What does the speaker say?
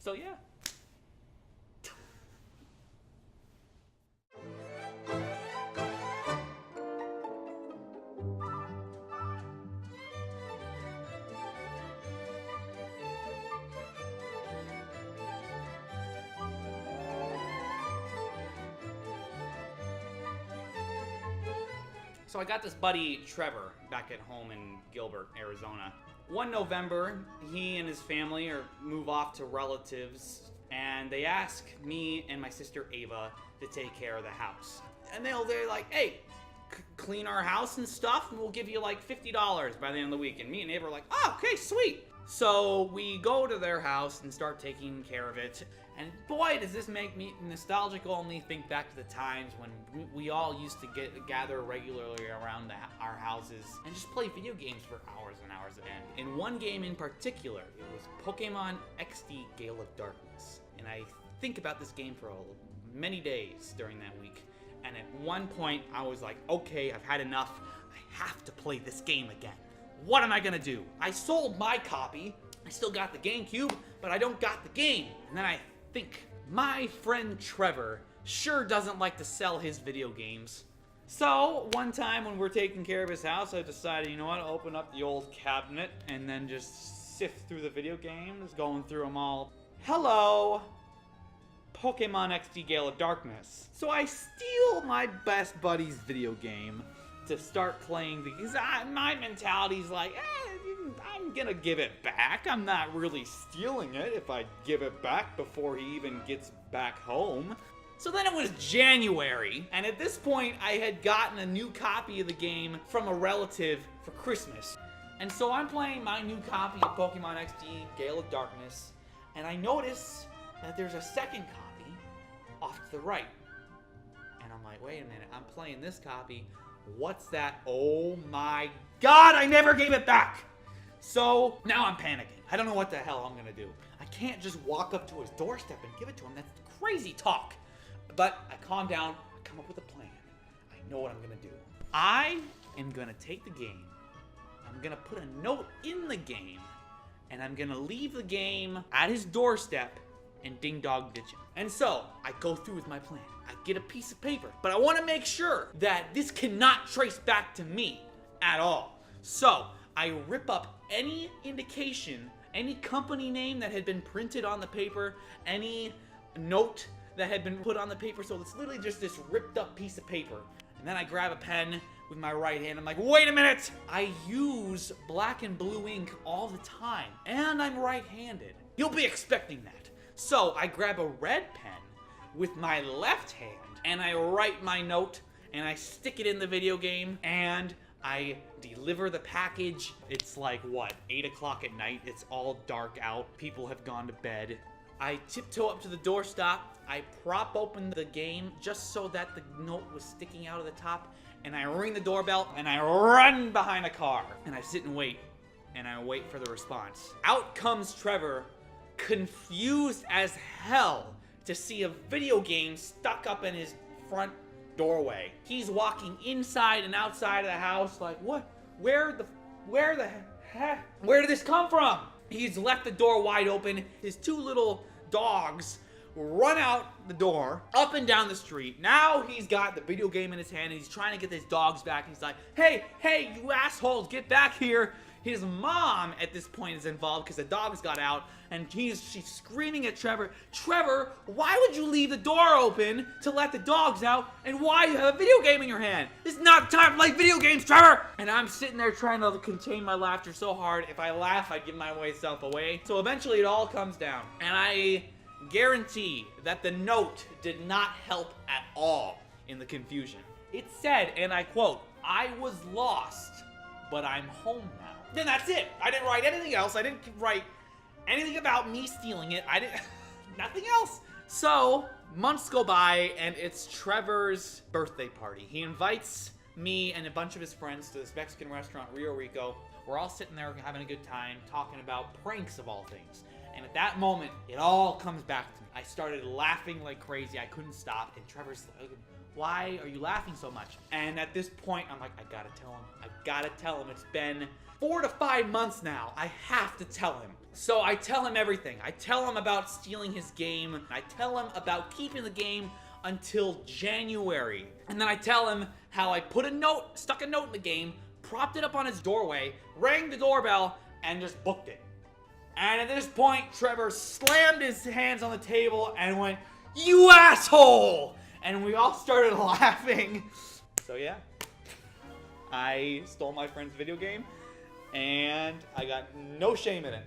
So yeah. So I got this buddy, Trevor, back at home in Gilbert, Arizona. One November, he and his family move off to relatives, and they ask me and my sister Ava to take care of the house. And they're like, hey, clean our house and stuff, and we'll give you like $50 by the end of the week. And me and Ava are like, oh, okay, sweet. So we go to their house and start taking care of it. And boy, does this make me nostalgic. Only think back to the times when we all used to gather regularly around our houses and just play video games for hours and hours at end. In one game in particular, it was Pokemon XD Gale of Darkness. And I think about this game for many days during that week. And at one point, I was like, okay, I've had enough. I have to play this game again. What am I gonna do? I sold my copy. I still got the GameCube, but I don't got the game. And then I think, my friend Trevor sure doesn't like to sell his video games. So, one time when we're taking care of his house, I decided, you know what, I'll open up the old cabinet and then just sift through the video games, going through them all. Hello, Pokemon XD Gale of Darkness. So I steal my best buddy's video game to start playing because my mentality's like, I'm gonna give it back. I'm not really stealing it if I give it back before he even gets back home. So then it was January, and at this point I had gotten a new copy of the game from a relative for Christmas. And so I'm playing my new copy of Pokemon XD Gale of Darkness, and I notice that there's a second copy off to the right. And I'm like, wait a minute, I'm playing this copy. What's that? Oh my God, I never gave it back! So now I'm panicking. I don't know what the hell I'm gonna do. I can't just walk up to his doorstep and give it to him. That's crazy talk. But I calm down, I come up with a plan. I know what I'm gonna do. I am gonna take the game, I'm gonna put a note in the game, and I'm gonna leave the game at his doorstep and ding dong ditch him. And so I go through with my plan. I get a piece of paper, but I wanna make sure that this cannot trace back to me at all. So I rip up any indication, any company name that had been printed on the paper, any note that had been put on the paper, so it's literally just this ripped up piece of paper. And then I grab a pen with my right hand. I'm like, wait a minute! I use black and blue ink all the time, and I'm right-handed. You'll be expecting that. So I grab a red pen with my left hand, and I write my note, and I stick it in the video game, and I deliver the package. It's like, what, 8 o'clock at night? It's all dark out. People have gone to bed. I tiptoe up to the doorstop. I prop open the game just so that the note was sticking out of the top. And I ring the doorbell and I run behind a car. And I sit and wait. And I wait for the response. Out comes Trevor, confused as hell to see a video game stuck up in his front doorway. He's walking inside and outside of the house like, what? Where the heck? Where did this come from? He's left the door wide open. His two little dogs run out the door, up and down the street. Now he's got the video game in his hand and he's trying to get his dogs back. He's like, hey, you assholes, get back here. His mom at this point is involved because the dogs got out, and she's screaming at Trevor, Trevor, why would you leave the door open to let the dogs out, and why you have a video game in your hand? This is not the time to play video games, Trevor! And I'm sitting there trying to contain my laughter so hard, if I laugh, I'd give myself away. So eventually it all comes down, and I guarantee that the note did not help at all in the confusion. It said, and I quote, I was lost, but I'm home now. Then that's it. I didn't write anything else. I didn't write anything about me stealing it. I didn't, nothing else. So, months go by, and it's Trevor's birthday party. He invites me and a bunch of his friends to this Mexican restaurant, Rio Rico. We're all sitting there having a good time, talking about pranks of all things. And at that moment, it all comes back to me. I started laughing like crazy. I couldn't stop. And Trevor's like, Why are you laughing so much? And at this point, I'm like, I gotta tell him. I gotta tell him. It's been 4 to 5 months now. I have to tell him. So I tell him everything. I tell him about stealing his game. I tell him about keeping the game until January. And then I tell him how I stuck a note in the game, propped it up on his doorway, rang the doorbell, and just booked it. And at this point, Trevor slammed his hands on the table and went, "You asshole!" And we all started laughing. So yeah, I stole my friend's video game, and I got no shame in it.